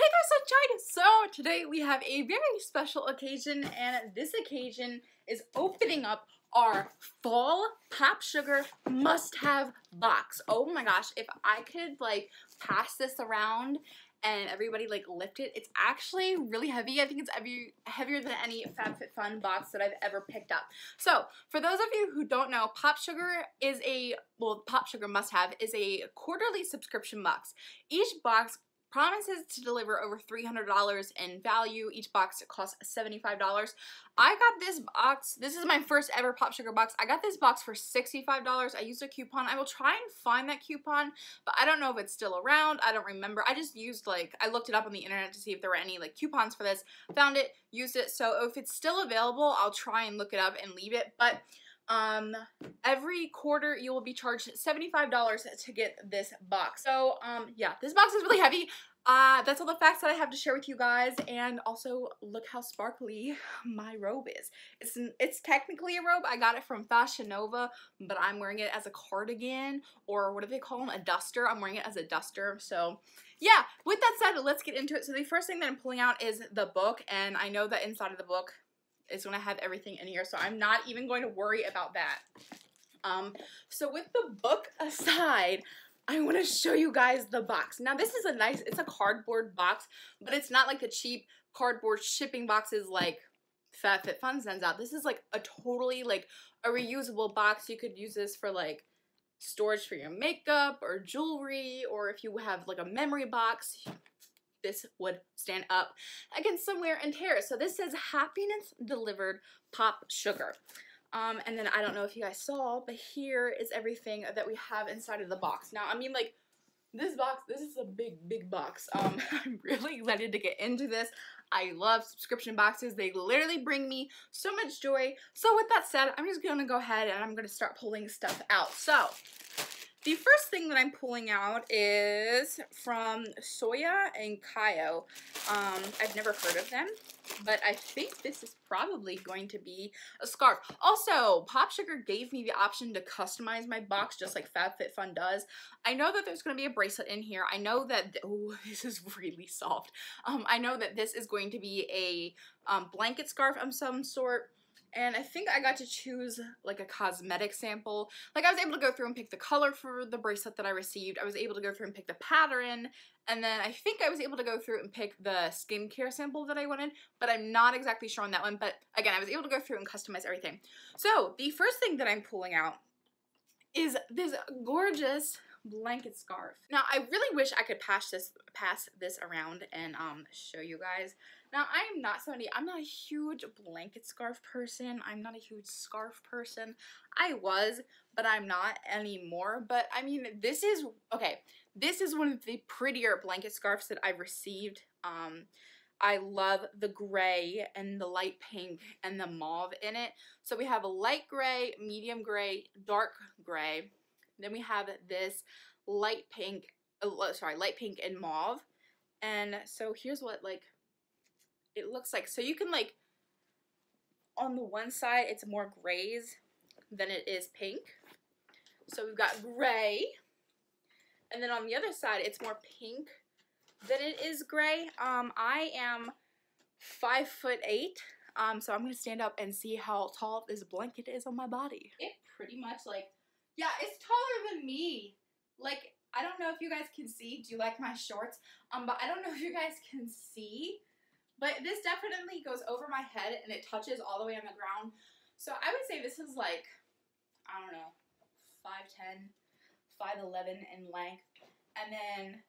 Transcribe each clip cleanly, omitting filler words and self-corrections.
Sunshine! So today we have a very special occasion, and this occasion is opening up our fall Popsugar Must Have box. Oh my gosh, if I could like pass this around and everybody like lift it, it's actually really heavy. I think it's heavier than any FabFitFun box that I've ever picked up. So for those of you who don't know, Popsugar Must Have is a quarterly subscription box. Each box promises to deliver over $300 in value. Each box costs $75. I got this box. This is my first ever Popsugar box. I got this box for $65. I used a coupon. I will try and find that coupon, but I don't know if it's still around. I don't remember. I just used I looked it up on the internet to see if there were any coupons for this. Found it, used it. So if it's still available, I'll try and look it up and leave it. But every quarter you will be charged $75 to get this box. So yeah, this box is really heavy. That's all the facts that I have to share with you guys, and also look how sparkly my robe is. It's technically a robe. I got it from Fashion Nova, but I'm wearing it as a cardigan, or what do they call them? A duster. I'm wearing it as a duster. So yeah, with that said, let's get into it. So the first thing that I'm pulling out is the book, and I know that inside of the book is going to have everything in here, so I'm not even going to worry about that. So with the book aside, I want to show you guys the box. Now this is it's a cardboard box, but it's not like the cheap cardboard shipping boxes like FabFitFun sends out. This is like a totally a reusable box. You could use this for storage for your makeup or jewelry, or if you have a memory box, this would stand up against some wear and tear. So this says happiness delivered Popsugar. And then I don't know if you guys saw, but here is everything that we have inside of the box. Now, I mean, this box, this is a big box. I'm really excited to get into this. I love subscription boxes. They literally bring me so much joy. So with that said, I'm just going to go ahead and I'm going to start pulling stuff out. So the first thing that I'm pulling out is from Soya and Kayo. I've never heard of them, but I think this is probably going to be a scarf. Also, Popsugar gave me the option to customize my box just like FabFitFun does. I know that there's going to be a bracelet in here. I know that, oh, this is really soft. I know that this is going to be a blanket scarf of some sort. And I think I got to choose a cosmetic sample. I was able to go through and pick the color for the bracelet that I received. I was able to go through and pick the pattern. And then I think I was able to go through and pick the skincare sample that I wanted. But I'm not exactly sure on that one. But again, I was able to go through and customize everything. So the first thing that I'm pulling out is this gorgeous blanket scarf. Now, I really wish I could pass this around and show you guys. Now, I'm not a huge blanket scarf person. I'm not a huge scarf person. I was, but I'm not anymore. But I mean, this is one of the prettier blanket scarves that I've received. I love the gray and the light pink and the mauve in it. So we have a light gray, medium gray, dark gray. Then we have this light pink and mauve. And so here's what it looks like. So you can on the one side it's more grays than it is pink. So we've got gray. And then on the other side it's more pink than it is gray. I am 5'8", so I'm gonna stand up and see how tall this blanket is on my body. It pretty much yeah, it's taller than me. I don't know if you guys can see. Do you like my shorts? But I don't know if you guys can see. But this definitely goes over my head and it touches all the way on the ground. So I would say this is I don't know, 5'10", 5'11" in length. And then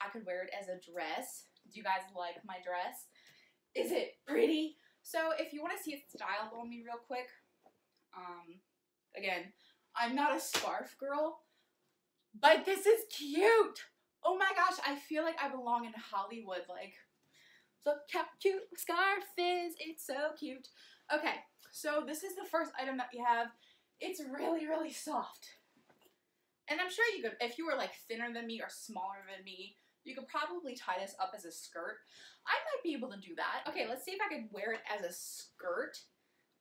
I could wear it as a dress. Do you guys like my dress? Is it pretty? So if you want to see it styled on me real quick, again, I'm not a scarf girl, but this is cute. Oh my gosh, I feel like I belong in Hollywood. Look how cute the scarf is. It's so cute. Okay, so this is the first item that we have. It's really, really soft. And I'm sure you could, if you were thinner than me or smaller than me, you could probably tie this up as a skirt. I might be able to do that. Okay, let's see if I could wear it as a skirt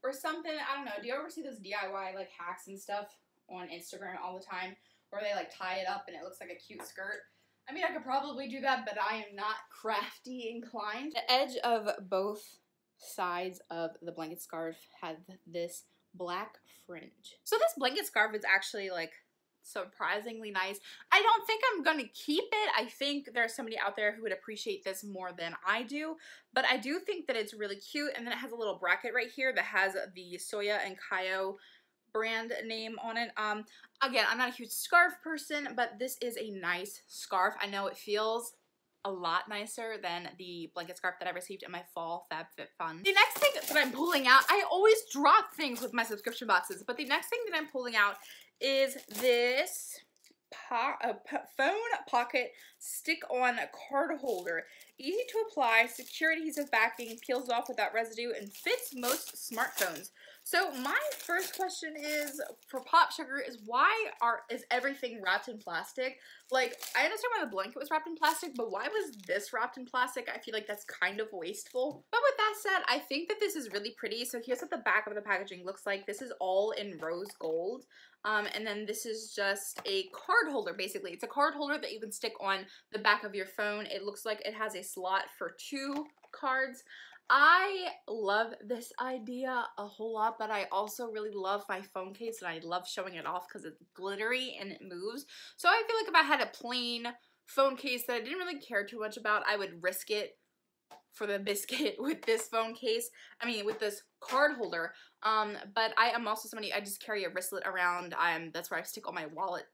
or something. I don't know. Do you ever see those DIY hacks and stuff on Instagram all the time where they tie it up and it looks like a cute skirt? I mean, I could probably do that, but I am not crafty inclined. The edge of both sides of the blanket scarf has this black fringe. So this blanket scarf is actually like surprisingly nice. I don't think I'm gonna keep it. I think there's somebody out there who would appreciate this more than I do, but I do think that it's really cute. And then it has a little bracket right here that has the Soya and Kayo brand name on it. Again, I'm not a huge scarf person, but this is a nice scarf. I know it feels a lot nicer than the blanket scarf that I received in my fall FabFitFun. The next thing that I'm pulling out, I always drop things with my subscription boxes, but the next thing that I'm pulling out is this phone pocket stick-on card holder. Easy to apply, secure adhesive backing, peels off without residue, and fits most smartphones. So my first question is, for Popsugar, is why is everything wrapped in plastic? Like, I understand why the blanket was wrapped in plastic, but why was this wrapped in plastic? I feel like that's kind of wasteful. But with that said, I think that this is really pretty. So here's what the back of the packaging looks like. This is all in rose gold. And then this is just a card holder, basically. It's a card holder that you can stick on the back of your phone. It looks like it has a slot for 2 cards. I love this idea a whole lot, but I also really love my phone case, and I love showing it off because it's glittery and it moves. So I feel like if I had a plain phone case that I didn't really care too much about, I would risk it for the biscuit with this phone case. I mean, with this card holder. But I am also somebody, I just carry a wristlet around. That's where I stick all my wallet,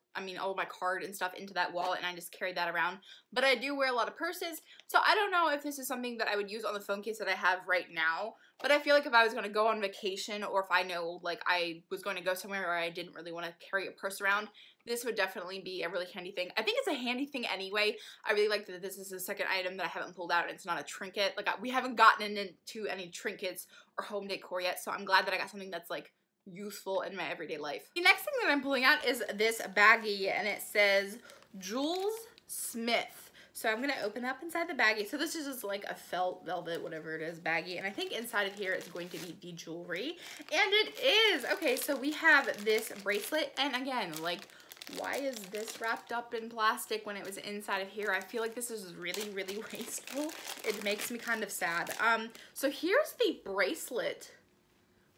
all my card and stuff into that wallet, and I just carry that around. But I do wear a lot of purses, so I don't know if this is something that I would use on the phone case that I have right now. But I feel like if I was going to go on vacation, or if I know like I was going to go somewhere where I didn't really want to carry a purse around, this would definitely be a really handy thing. I think it's a handy thing anyway. I really like that this is the second item that I haven't pulled out and it's not a trinket. Like, we haven't gotten into any trinkets or home decor yet, so I'm glad that I got something that's like useful in my everyday life. The next thing that I'm pulling out is this baggie, and it says Jules Smith. So I'm gonna open up inside the baggie. So this is just like a felt, velvet, whatever it is, baggie. And I think inside of here is going to be the jewelry. And it is! Okay, so we have this bracelet. And again, like, why is this wrapped up in plastic when it was inside of here? I feel like this is really, really wasteful. It makes me kind of sad. So here's the bracelet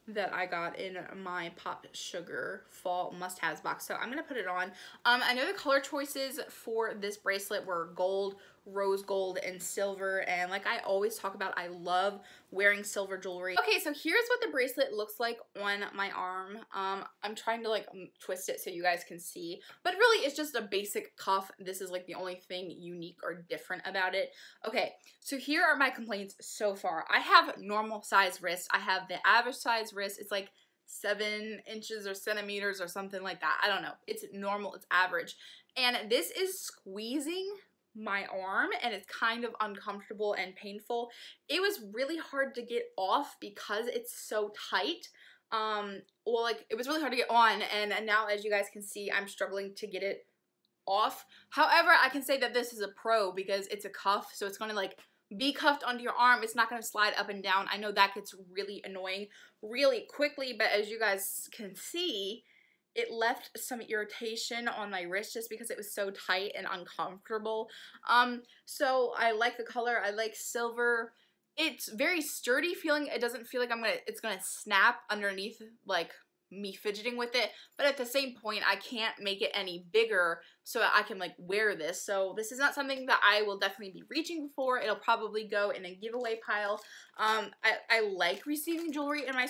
that I got in my Popsugar Fall Must-Haves box. So I'm going to put it on. I know the color choices for this bracelet were gold, rose gold, and silver. And like I always talk about, I love wearing silver jewelry. Okay, so here's what the bracelet looks like on my arm. I'm trying to like twist it so you guys can see. But really, it's just a basic cuff. This is like the only thing unique or different about it. Okay, so here are my complaints so far. I have normal size wrists. I have the average size wrist. It's like 7 inches or centimeters or something like that. I don't know. It's normal. It's average. And this is squeezing my arm, and it's kind of uncomfortable and painful. It was really hard to get off because it's so tight. Well, like, it was really hard to get on, and now, as you guys can see, I'm struggling to get it off. However, I can say that this is a pro because it's a cuff, so it's going to like be cuffed onto your arm. It's not going to slide up and down. I know that gets really annoying really quickly, but as you guys can see, it left some irritation on my wrist just because it was so tight and uncomfortable. So I like the color. I like silver. It's very sturdy feeling. It doesn't feel like it's gonna snap underneath like me fidgeting with it, but at the same point I can't make it any bigger so I can like wear this. So this is not something that I will definitely be reaching for. It'll probably go in a giveaway pile. I like receiving jewelry in my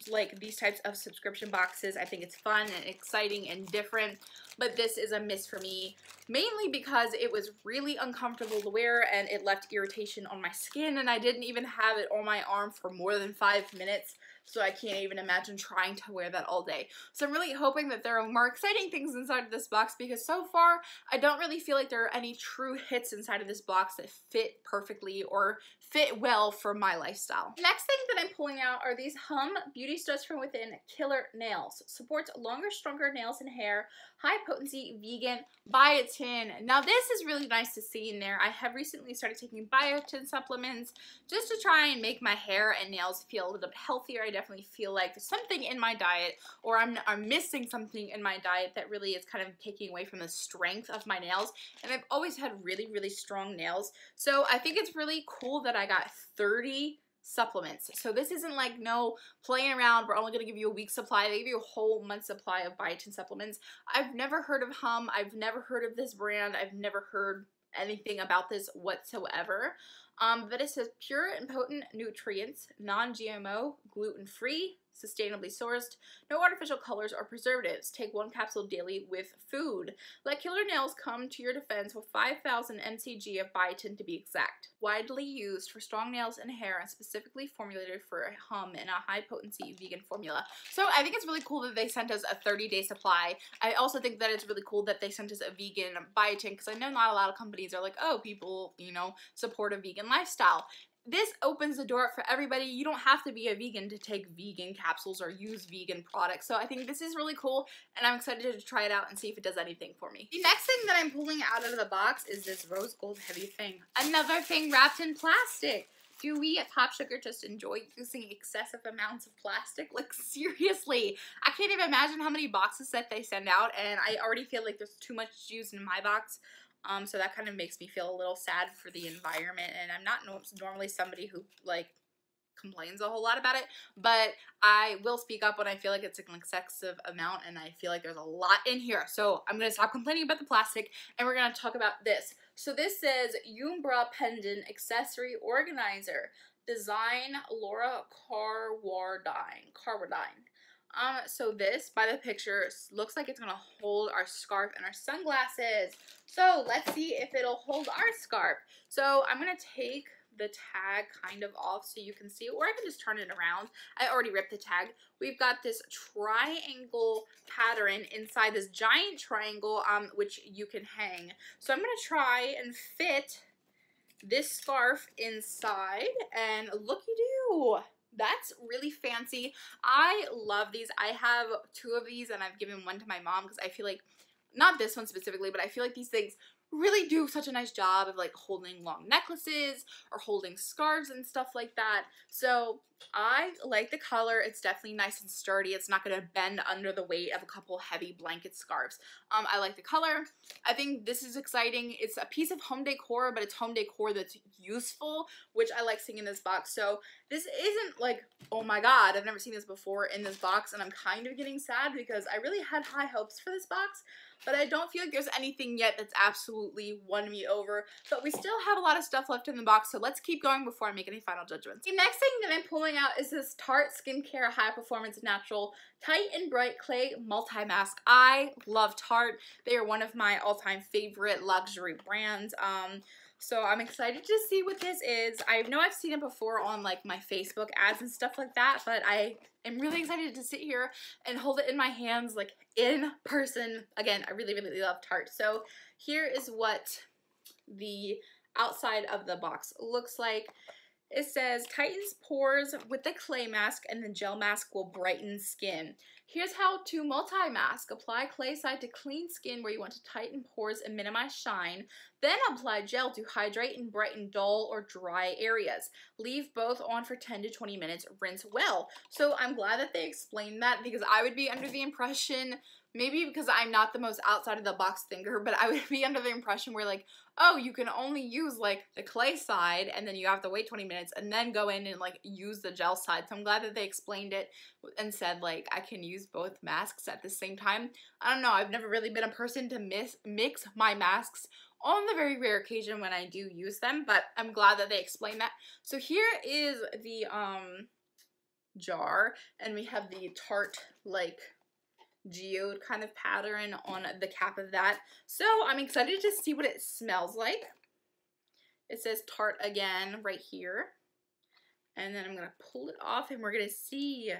like these types of subscription boxes. I think it's fun and exciting and different, but this is a miss for me, mainly because it was really uncomfortable to wear and it left irritation on my skin, and I didn't even have it on my arm for more than 5 minutes. So I can't even imagine trying to wear that all day. So I'm really hoping that there are more exciting things inside of this box, because so far I don't really feel like there are any true hits inside of this box that fit perfectly or fit well for my lifestyle. Next thing that I'm pulling out are these Hum Beauty Starts From Within Killer Nails. Supports longer, stronger nails and hair. High potency vegan biotin. Now this is really nice to see in there. I have recently started taking biotin supplements just to try and make my hair and nails feel a little bit healthier. I definitely feel like there's something in my diet, or I'm missing something in my diet that really is kind of taking away from the strength of my nails. And I've always had really, really strong nails. So I think it's really cool that I got 30 supplements. So this isn't like no playing around, we're only going to give you a week's supply. They give you a whole month's supply of biotin supplements. I've never heard of Hum. I've never heard of this brand. I've never heard anything about this whatsoever. But it says pure and potent nutrients, non-GMO, gluten-free, sustainably sourced, no artificial colors or preservatives. Take 1 capsule daily with food. Let killer nails come to your defense with 5,000 mcg of biotin to be exact. Widely used for strong nails and hair and specifically formulated for Hum in a high-potency vegan formula. So I think it's really cool that they sent us a 30-day supply. I also think that it's really cool that they sent us a vegan biotin, because I know not a lot of companies are like, oh, people, you know, support a vegan lifestyle. This opens the door for everybody. You don't have to be a vegan to take vegan capsules or use vegan products. So I think this is really cool, and I'm excited to try it out and see if it does anything for me. The next thing that I'm pulling out of the box is this rose gold heavy thing. Another thing wrapped in plastic. Do we at Popsugar just enjoy using excessive amounts of plastic? Like, seriously, I can't even imagine how many boxes that they send out, and I already feel like there's too much juice in my box. So that kind of makes me feel a little sad for the environment, and I'm not normally somebody who, like, complains a whole lot about it, but I will speak up when I feel like it's an excessive amount, and I feel like there's a lot in here. So I'm going to stop complaining about the plastic, and we're going to talk about this. So this says Umbra Pendant Accessory Organizer, Design Laura Carwardine. So this, by the picture, looks like it's going to hold our scarf and our sunglasses. So let's see if it'll hold our scarf. So I'm going to take the tag kind of off so you can see it, or I can just turn it around. I already ripped the tag. We've got this triangle pattern inside this giant triangle, which you can hang. So I'm going to try and fit this scarf inside, and looky-doo. That's really fancy. I love these. I have 2 of these, and I've given one to my mom because I feel like, not this one specifically, but I feel like these things really do such a nice job of like holding long necklaces or holding scarves and stuff like that. So I like the color. It's definitely nice and sturdy. It's not going to bend under the weight of a couple heavy blanket scarves. I like the color. I think this is exciting. It's a piece of home decor, but it's home decor that's useful, which I like seeing in this box. So this isn't like, oh my god, I've never seen this before in this box, and I'm kind of getting sad because I really had high hopes for this box, but I don't feel like there's anything yet that's absolutely won me over. But we still have a lot of stuff left in the box, so let's keep going before I make any final judgments. The next thing that I'm pulling out is this Tarte Skincare High Performance Natural Tight and Bright Clay Multi-Mask. I love Tarte. They are one of my all-time favorite luxury brands. So I'm excited to see what this is. I know I've seen it before on like my Facebook ads and stuff like that, but I am really excited to sit here and hold it in my hands like in person. Again, I really, really love Tarte. So here is what the outside of the box looks like. It says, tightens pores with the clay mask, and the gel mask will brighten skin. Here's how to multi-mask. Apply clay side to clean skin where you want to tighten pores and minimize shine. Then apply gel to hydrate and brighten dull or dry areas. Leave both on for 10 to 20 minutes. Rinse well. So I'm glad that they explained that, because I would be under the impression, maybe because I'm not the most outside of the box thinker, but I would be under the impression where like, oh, you can only use like the clay side and then you have to wait 20 minutes and then go in and like use the gel side. So I'm glad that they explained it and said like I can use both masks at the same time. I don't know, I've never really been a person to mix my masks on the very rare occasion when I do use them, but I'm glad that they explained that. So here is the jar, and we have the Tarte like geode kind of pattern on the cap of that. So I'm excited to see what it smells like. It says Tarte again right here. And then I'm going to pull it off and we're going to see.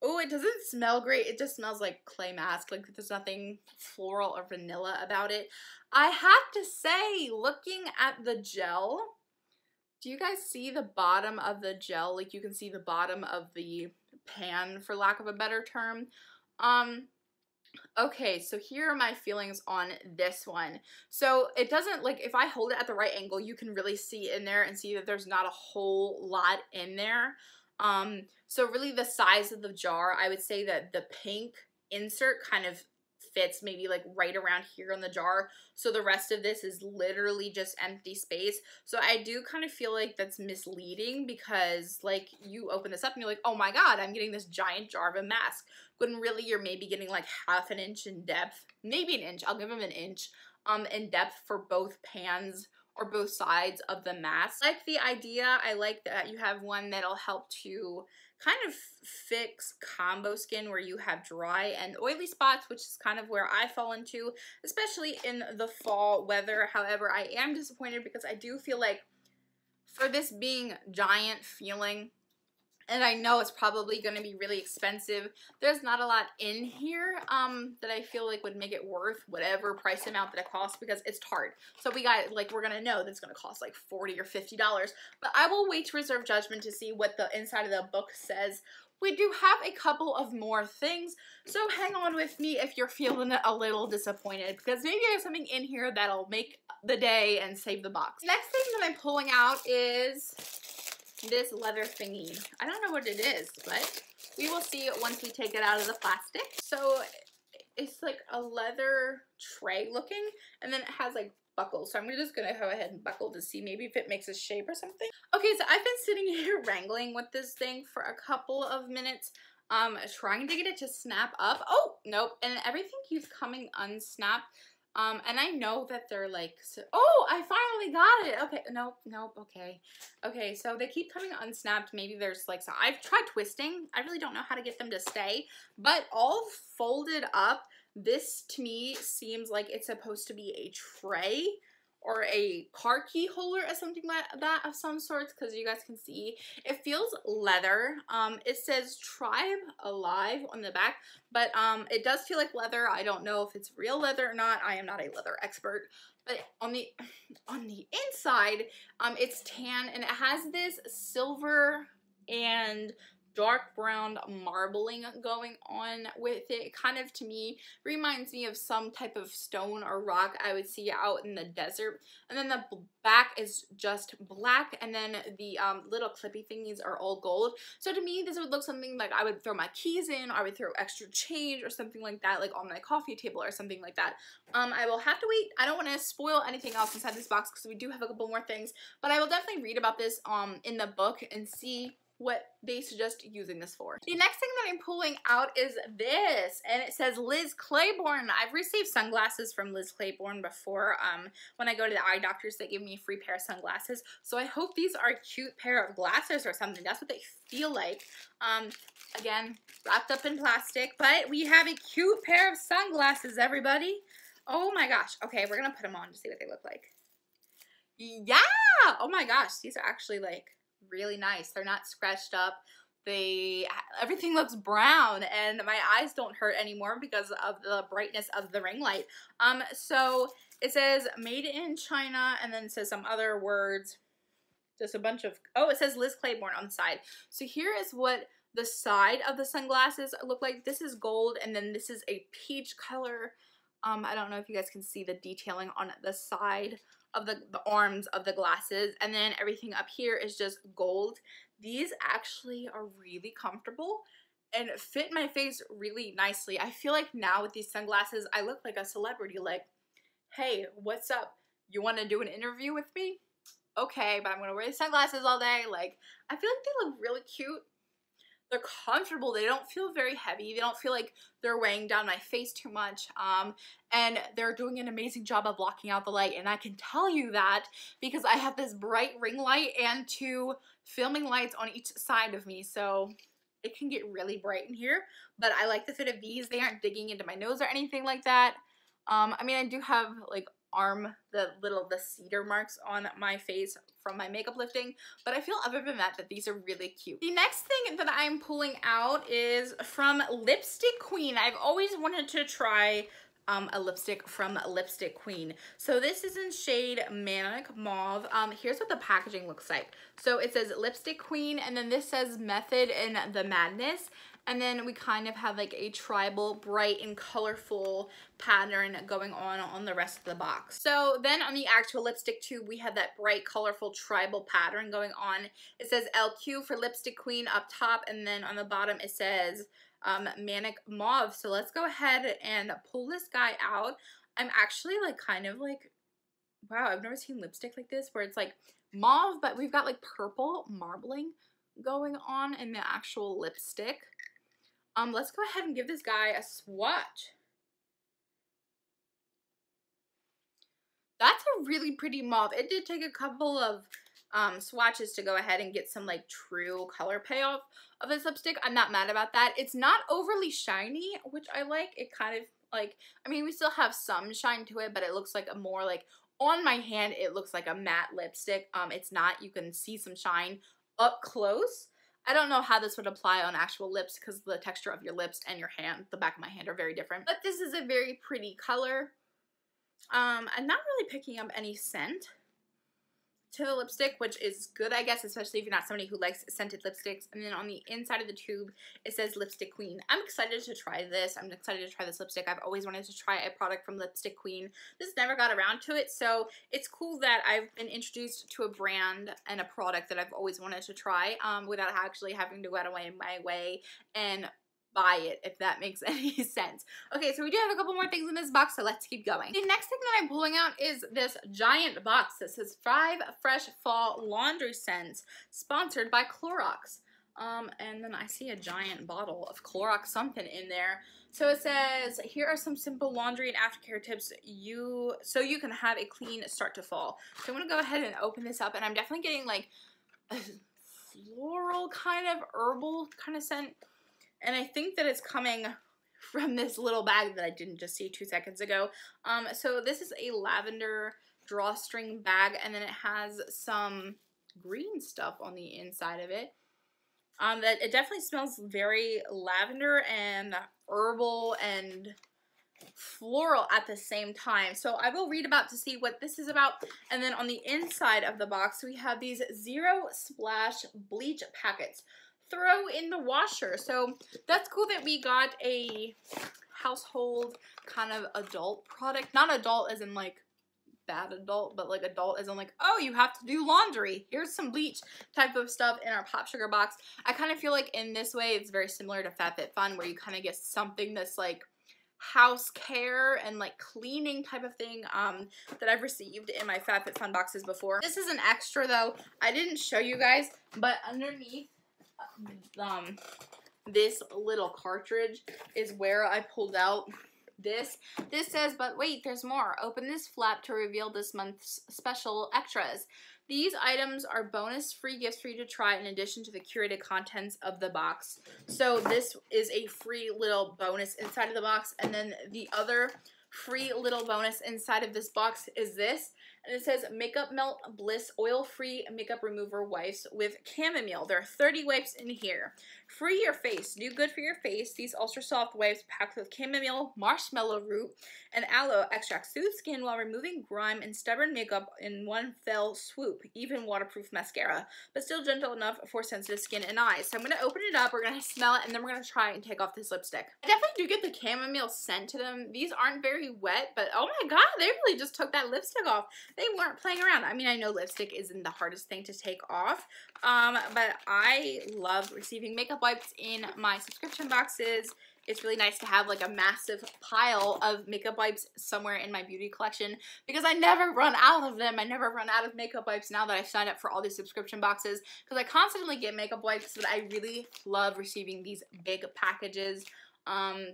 Oh, it doesn't smell great. It just smells like clay mask. Like there's nothing floral or vanilla about it. I have to say, looking at the gel, do you guys see the bottom of the gel? Like you can see the bottom of the pan, for lack of a better term. Okay, so here are my feelings on this one. So it doesn't, like, if I hold it at the right angle, you can really see in there and see that there's not a whole lot in there. So really the size of the jar, I would say that the pink insert kind of fits maybe like right around here on the jar. So the rest of this is literally just empty space. So I do kind of feel like that's misleading because like you open this up and you're like, oh my God, I'm getting this giant jar of a mask. When really you're maybe getting like half an inch in depth, maybe an inch. I'll give them an inch in depth for both pans or both sides of the mask. I like the idea. I like that you have one that'll help to kind of fix combo skin where you have dry and oily spots, which is kind of where I fall into, especially in the fall weather. However, I am disappointed because I do feel like for this being giant feeling, and I know it's probably going to be really expensive, there's not a lot in here that I feel like would make it worth whatever price amount that it costs because it's Tarte. So we're going to know that it's going to cost like $40 or $50. But I will wait to reserve judgment to see what the inside of the book says. We do have a couple of more things, so hang on with me if you're feeling a little disappointed because maybe there's something in here that'll make the day and save the box. Next thing that I'm pulling out is this leather thingy. I don't know what it is, but we will see once we take it out of the plastic. So it's like a leather tray looking, and then it has like buckles. So I'm just gonna go ahead and buckle to see maybe if it makes a shape or something. Okay, so I've been sitting here wrangling with this thing for a couple of minutes, trying to get it to snap up. Oh, nope, and everything keeps coming unsnapped. And I know that they're like, oh, I finally got it. Okay, nope, okay. Okay, so they keep coming unsnapped. Maybe there's like, so I've tried twisting. I really don't know how to get them to stay, but all folded up, this to me seems like it's supposed to be a tray or a car key holder or something like that of some sorts, because you guys can see it feels leather. It says Tribe Alive on the back, but it does feel like leather. I don't know if it's real leather or not. I am not a leather expert. But on the inside, it's tan and it has this silver and dark brown marbling going on with it. It kind of, to me, reminds me of some type of stone or rock I would see out in the desert. And then the back is just black, and then the little clippy thingies are all gold. So to me, this would look something like I would throw my keys in, or I would throw extra change or something like that, like on my coffee table or something like that. I will have to wait. I don't want to spoil anything else inside this box because we do have a couple more things, but I will definitely read about this in the book and see what they suggest using this for. The next thing that I'm pulling out is this, and it says Liz Claiborne. I've received sunglasses from Liz Claiborne before. When I go to the eye doctors, they give me a free pair of sunglasses. So I hope these are a cute pair of glasses or something. That's what they feel like. Again, wrapped up in plastic, but we have a cute pair of sunglasses, everybody. Oh my gosh. Okay, we're gonna put them on to see what they look like. Yeah! Oh my gosh, these are actually like really nice. They're not scratched up. Everything looks brown, and my eyes don't hurt anymore because of the brightness of the ring light. So it says made in China, and then it says some other words. Just a bunch of, oh, it says Liz Claiborne on the side. So here is what the side of the sunglasses look like. This is gold, and then this is a peach color. I don't know if you guys can see the detailing on the side of the arms of the glasses, and then everything up here is just gold. These actually are really comfortable and fit my face really nicely. I feel like now with these sunglasses, I look like a celebrity. Like, hey, what's up? You want to do an interview with me? Okay, but I'm gonna wear these sunglasses all day. Like, I feel like they look really cute. They're comfortable. They don't feel very heavy. They don't feel like they're weighing down my face too much. And they're doing an amazing job of blocking out the light. And I can tell you that because I have this bright ring light and 2 filming lights on each side of me. So it can get really bright in here. But I like the fit of these. They aren't digging into my nose or anything like that. I mean, I do have like the cedar marks on my face from my makeup lifting, but I feel other than that these are really cute. The next thing that I'm pulling out is from Lipstick Queen. I've always wanted to try a lipstick from Lipstick Queen. So this is in shade Manic Mauve. Here's what the packaging looks like. So it says Lipstick Queen, and then this says Method in the Madness. And then we kind of have like a tribal, bright and colorful pattern going on the rest of the box. So then on the actual lipstick tube, we have that bright, colorful tribal pattern going on. It says LQ for Lipstick Queen up top, and then on the bottom it says Manic Mauve. So let's go ahead and pull this guy out. I'm actually like kind of like, wow, I've never seen lipstick like this where it's like mauve, but we've got like purple marbling going on in the actual lipstick. Let's go ahead and give this guy a swatch. That's a really pretty mauve. It did take a couple of swatches to go ahead and get some like true color payoff of this lipstick. I'm not mad about that. It's not overly shiny, which I like. It kind of like, I mean, we still have some shine to it, but it looks like a more like, on my hand, it looks like a matte lipstick. It's not. You can see some shine up close. I don't know how this would apply on actual lips because the texture of your lips and your hand, the back of my hand, are very different. But this is a very pretty color. I'm not really picking up any scent to the lipstick, which is good, I guess, especially if you're not somebody who likes scented lipsticks. And then on the inside of the tube, it says Lipstick Queen. I'm excited to try this. I'm excited to try this lipstick. I've always wanted to try a product from Lipstick Queen. Just never got around to it, so it's cool that I've been introduced to a brand and a product that I've always wanted to try without actually having to go out of my way and buy it, if that makes any sense. Okay, so we do have a couple more things in this box, so let's keep going. The next thing that I'm pulling out is this giant box that says 5 Fresh Fall Laundry Scents, sponsored by Clorox. And then I see a giant bottle of Clorox something in there. So it says, here are some simple laundry and aftercare tips so you can have a clean start to fall. So I'm gonna go ahead and open this up, and I'm definitely getting like a floral kind of herbal kind of scent. And I think that it's coming from this little bag that I didn't just see 2 seconds ago. So this is a lavender drawstring bag, and then it has some green stuff on the inside of it. That it definitely smells very lavender and herbal and floral at the same time. So I will read about to see what this is about. And then on the inside of the box, we have these Zero Splash bleach packets. Throw in the washer. So that's cool that we got a household kind of adult product. Not adult as in like bad adult, but like adult as in like, oh, you have to do laundry. Here's some bleach type of stuff in our Popsugar box. I kind of feel like in this way it's very similar to FabFitFun, where you kind of get something that's like house care and like cleaning type of thing that I've received in my FabFitFun boxes before. This is an extra though. I didn't show you guys, but underneath this little cartridge is where I pulled out this. This says, but wait, there's more. Open this flap to reveal this month's special extras. These items are bonus free gifts for you to try in addition to the curated contents of the box. So this is a free little bonus inside of the box, and then the other free little bonus inside of this box is this. And it says Makeup Melt Bliss Oil-Free Makeup Remover Wipes with Chamomile. There are 30 wipes in here. Free your face. Do good for your face. These ultra soft wipes packed with chamomile, marshmallow root, and aloe extract soothe skin while removing grime and stubborn makeup in one fell swoop. Even waterproof mascara, but still gentle enough for sensitive skin and eyes. So I'm going to open it up, we're going to smell it, and then we're going to try and take off this lipstick. I definitely do get the chamomile scent to them. These aren't very wet, but oh my god, they really just took that lipstick off. They weren't playing around. I mean, I know lipstick isn't the hardest thing to take off, but I love receiving makeup wipes in my subscription boxes. It's really nice to have like a massive pile of makeup wipes somewhere in my beauty collection because I never run out of them. I never run out of makeup wipes now that I've signed up for all these subscription boxes because I constantly get makeup wipes, but I really love receiving these big packages.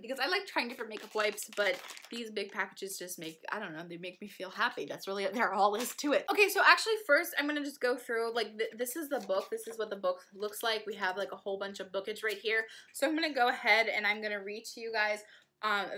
Because I like trying different makeup wipes, but these big packages just make, I don't know, they make me feel happy. That's really, there all is to it. Okay, so actually first I'm gonna just go through, like, this is the book. This is what the book looks like. We have like a whole bunch of bookage right here. So I'm gonna go ahead and I'm gonna read to you guys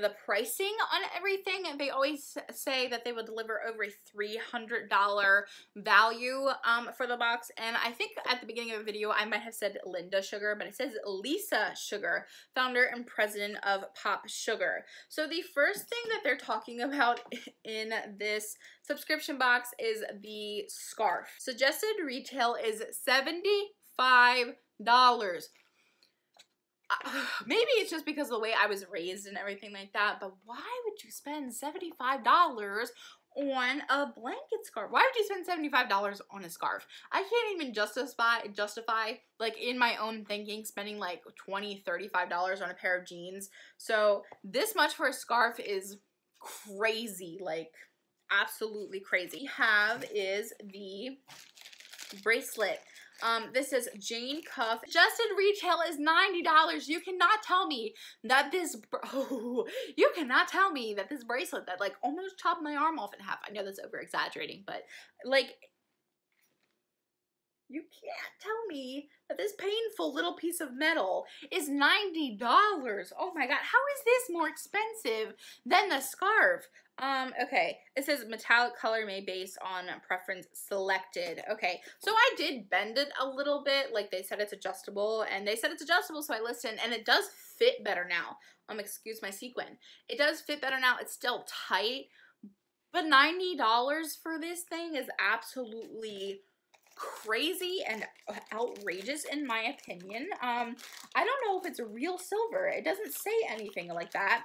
the pricing on everything. They always say that they will deliver over a $300 value for the box, and I think at the beginning of the video I might have said Linda Sugar, but it says Lisa Sugar, founder and president of Popsugar. So the first thing that they're talking about in this subscription box is the scarf. Suggested retail is $75. maybe it's just because of the way I was raised and everything like that, but why would you spend $75 on a blanket scarf? Why would you spend $75 on a scarf? I can't even justify like in my own thinking spending like $20, $35 on a pair of jeans. So this much for a scarf is crazy, like absolutely crazy. We have is the bracelet. This is Jane Cuff. Adjusted retail is $90. You cannot tell me that this, you cannot tell me that this bracelet that like almost chopped my arm off in half. I know that's over exaggerating, but like, you can't tell me that this painful little piece of metal is $90. Oh my God, how is this more expensive than the scarf? Okay, it says metallic color made based on preference selected. Okay, so I did bend it a little bit, like they said it's adjustable, and they said it's adjustable, so I listened, and it does fit better now. Excuse my sequin. It does fit better now. It's still tight, but $90 for this thing is absolutely crazy and outrageous in my opinion. I don't know if it's real silver. It doesn't say anything like that.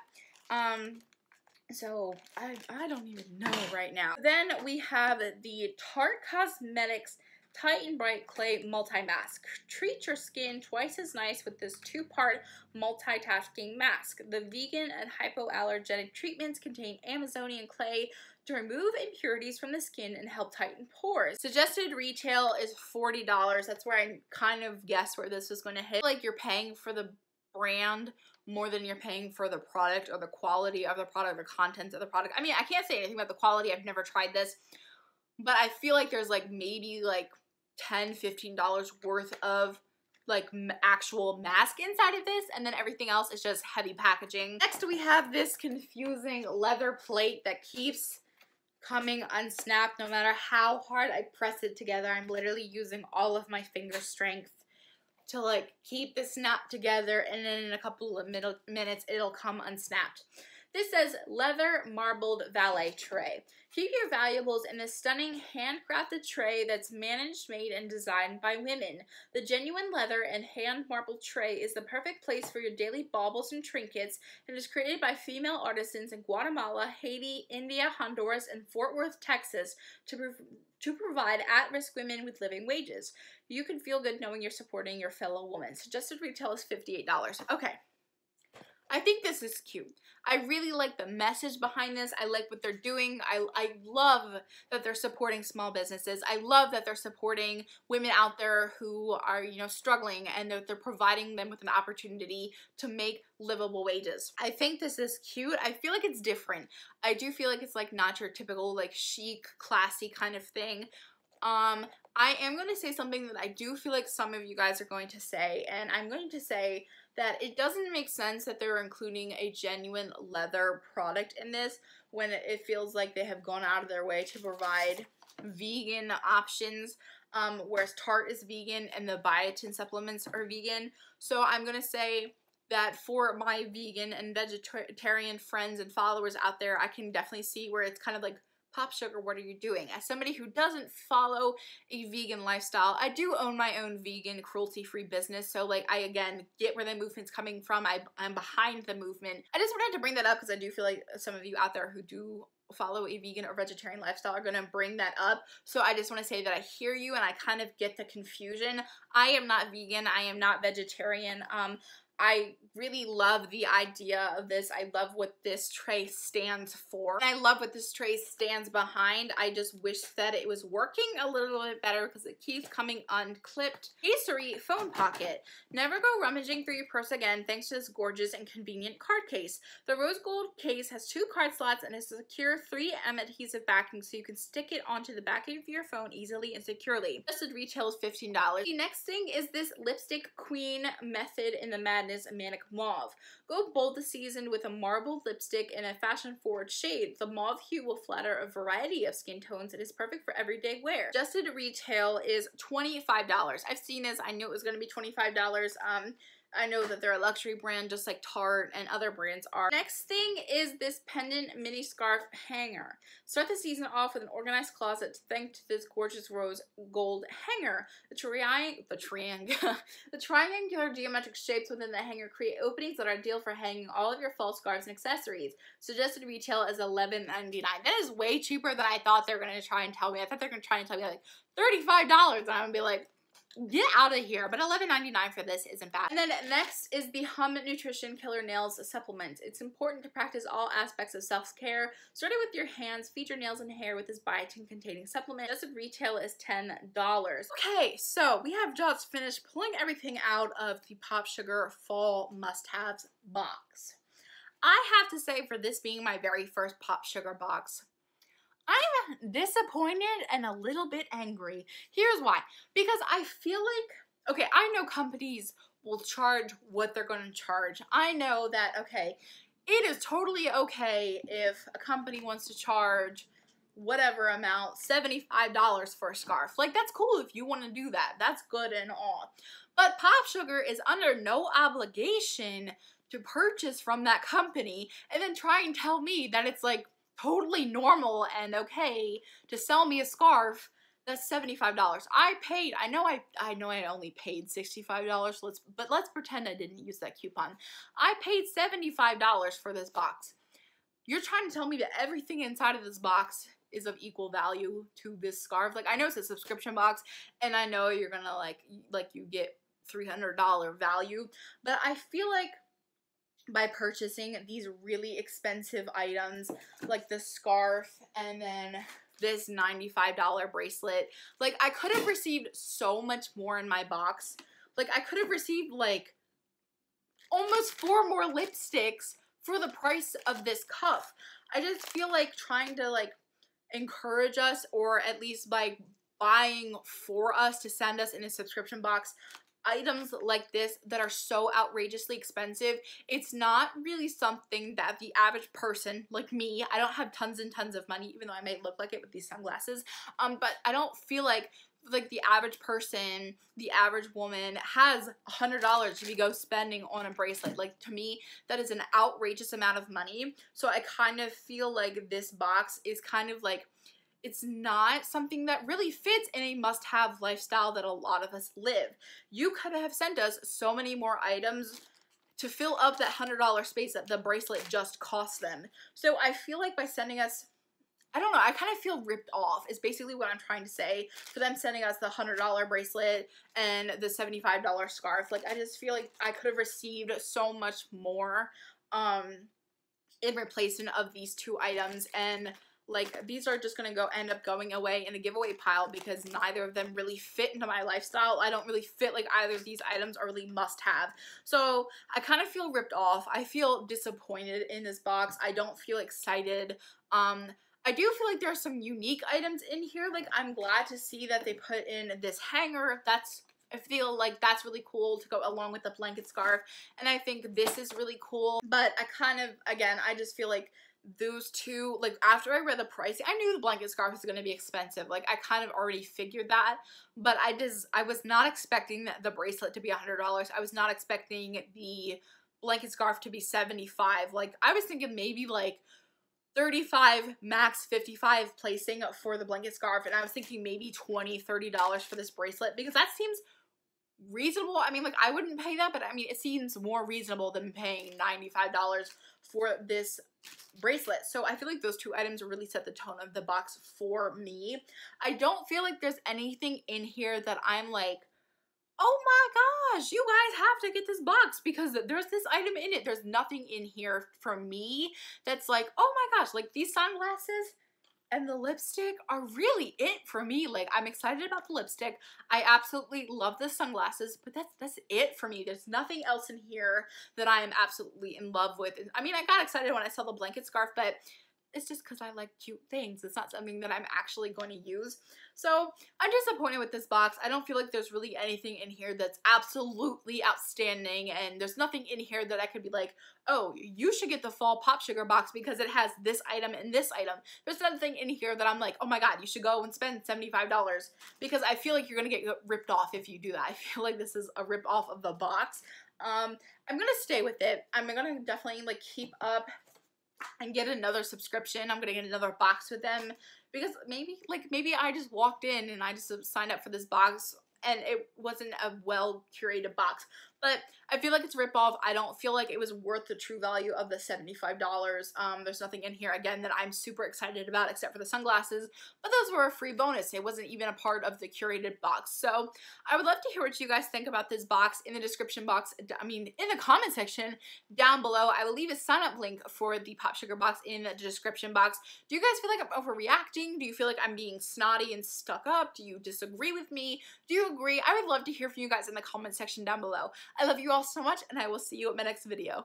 So I don't even know right now. Then we have the Tarte Cosmetics Tight and Bright Clay Multi-Mask. Treat your skin twice as nice with this two-part multitasking mask. The vegan and hypoallergenic treatments contain Amazonian clay to remove impurities from the skin and help tighten pores. Suggested retail is $40. That's where I kind of guessed where this was going to hit. Like you're paying for the brand more than you're paying for the product or the quality of the product or content of the product. I mean, I can't say anything about the quality. I've never tried this, but I feel like there's like maybe like $10, $15 worth of like actual mask inside of this, and then everything else is just heavy packaging. Next we have this confusing leather plate that keeps coming unsnapped no matter how hard I press it together. I'm literally using all of my finger strength to like keep the snap together, and then in a couple of minutes it'll come unsnapped. This says leather marbled valet tray. Keep your valuables in a stunning handcrafted tray that's managed, made, and designed by women. The genuine leather and hand marbled tray is the perfect place for your daily baubles and trinkets, and is created by female artisans in Guatemala, Haiti, India, Honduras, and Fort Worth, Texas to provide at-risk women with living wages. You can feel good knowing you're supporting your fellow woman. Suggested retail is $58. Okay. I think this is cute. I really like the message behind this. I like what they're doing. I love that they're supporting small businesses. I love that they're supporting women out there who are, you know, struggling, and that they're providing them with an opportunity to make livable wages. I think this is cute. I feel like it's different. I do feel like it's like not your typical like chic, classy kind of thing. I am going to say something that I do feel like some of you guys are going to say, and I'm going to say that it doesn't make sense that they're including a genuine leather product in this when it feels like they have gone out of their way to provide vegan options, whereas Tarte is vegan and the Biotin Supplements are vegan. So I'm going to say that for my vegan and vegetarian friends and followers out there, I can definitely see where it's kind of like, Popsugar, what are you doing? As somebody who doesn't follow a vegan lifestyle, I do own my own vegan cruelty-free business, so like I again get where the movement's coming from. I'm behind the movement. I just wanted to bring that up because I do feel like some of you out there who do follow a vegan or vegetarian lifestyle are going to bring that up. So I just want to say that I hear you and I kind of get the confusion. I am not vegan. I am not vegetarian. I really love the idea of this. I love what this tray stands for. And I love what this tray stands behind. I just wish that it was working a little bit better because it keeps coming unclipped. Casery phone pocket. Never go rummaging through your purse again thanks to this gorgeous and convenient card case. The rose gold case has 2 card slots and a secure 3M adhesive backing so you can stick it onto the back of your phone easily and securely. Suggested retail is $15. The next thing is this Lipstick Queen Method in the Madness Manic Mauve. Go bold this season with a marbled lipstick in a fashion-forward shade. The mauve hue will flatter a variety of skin tones and is perfect for everyday wear. Adjusted retail is $25. I've seen this. I knew it was going to be $25. I know that they're a luxury brand just like Tarte and other brands are. Next thing is this pendant mini scarf hanger. Start the season off with an organized closet thanks to this gorgeous rose gold hanger. The triangular geometric shapes within the hanger create openings that are ideal for hanging all of your fall scarves and accessories. Suggested retail is $11.99. That is way cheaper than I thought they were going to try and tell me. I thought they were going to try and tell me like $35, and I'm going to be like, get out of here. But $11.99 for this isn't bad. And then next is the Hum Nutrition Killer Nails Supplement. It's important to practice all aspects of self-care, starting with your hands. Feed your nails and hair with this biotin containing supplement. Suggested retail is $10. Okay, so we have just finished pulling everything out of the Popsugar Fall Must-Haves box. I have to say, for this being my very first Popsugar box, I'm disappointed and a little bit angry. Here's why. Because I feel like, okay, I know companies will charge what they're going to charge. I know that, okay, it is totally okay if a company wants to charge whatever amount, $75 for a scarf. Like, that's cool if you want to do that. That's good and all. But Popsugar is under no obligation to purchase from that company and then try and tell me that it's like totally normal and okay to sell me a scarf that's $75. I paid, I know I only paid $65, but let's pretend I didn't use that coupon. I paid $75 for this box. You're trying to tell me that everything inside of this box is of equal value to this scarf? Like, I know it's a subscription box, and I know you're gonna like you get $300 value, but I feel like by purchasing these really expensive items like the scarf and then this $95 bracelet, like, I could have received so much more in my box. Like, I could have received like almost 4 more lipsticks for the price of this cuff. I just feel like trying to like encourage us, or at least by buying for us to send us in a subscription box items like this that are so outrageously expensive, it's not really something that the average person like me, I don't have tons and tons of money, even though I may look like it with these sunglasses, but I don't feel like the average person, the average woman has $100 to be go spending on a bracelet. Like, to me, that is an outrageous amount of money. So I kind of feel like this box is kind of like, it's not something that really fits in a must-have lifestyle that a lot of us live. You could have sent us so many more items to fill up that $100 space that the bracelet just cost them. So I feel like by sending us, I don't know, I kind of feel ripped off is basically what I'm trying to say, for them sending us the $100 bracelet and the $75 scarf. Like, I just feel like I could have received so much more in replacement of these 2 items, and like, these are just gonna end up going away in the giveaway pile because neither of them really fit into my lifestyle. I don't really fit, like, either of these items are really must-have. So I kind of feel ripped off. I feel disappointed in this box. I don't feel excited. I do feel like there are some unique items in here. Like, I'm glad to see that they put in this hanger. I feel like that's really cool to go along with the blanket scarf. And I think this is really cool. But I kind of, again, I just feel like those 2, like, after I read the price, I knew the blanket scarf was going to be expensive. Like, I kind of already figured that, but I was not expecting the bracelet to be $100. I was not expecting the blanket scarf to be $75. Like, I was thinking maybe like $35, max $55 placing for the blanket scarf, and I was thinking maybe $20, $30 for this bracelet, because that seems reasonable. I mean, like, I wouldn't pay that, but I mean, it seems more reasonable than paying $95 for this bracelet. So I feel like those 2 items really set the tone of the box for me. I don't feel like there's anything in here that I'm like, oh my gosh, you guys have to get this box because there's this item in it. There's nothing in here for me that's like, oh my gosh, like, these sunglasses and the lipstick are really it for me. Like, I'm excited about the lipstick. I absolutely love the sunglasses, but that's it for me. There's nothing else in here that I am absolutely in love with. I mean, I got excited when I saw the blanket scarf, but it's just because I like cute things. It's not something that I'm actually going to use. So I'm disappointed with this box. I don't feel like there's really anything in here that's absolutely outstanding, and there's nothing in here that I could be like, oh, you should get the fall Popsugar box because it has this item and this item. There's nothing in here that I'm like, oh my god, you should go and spend $75, because I feel like you're gonna get ripped off if you do that. I feel like this is a rip off of the box. I'm gonna stay with it. I'm gonna definitely like keep up and get another subscription. I'm gonna get another box with them, because maybe I just walked in and I just signed up for this box and it wasn't a well curated box. But I feel like it's a ripoff. I don't feel like it was worth the true value of the $75. There's nothing in here, again, that I'm super excited about except for the sunglasses, but those were a free bonus. It wasn't even a part of the curated box. So I would love to hear what you guys think about this box in the description box. I mean, in the comment section down below. I will leave a sign up link for the Popsugar box in the description box. Do you guys feel like I'm overreacting? Do you feel like I'm being snotty and stuck up? Do you disagree with me? Do you agree? I would love to hear from you guys in the comment section down below. I love you all so much, and I will see you at my next video.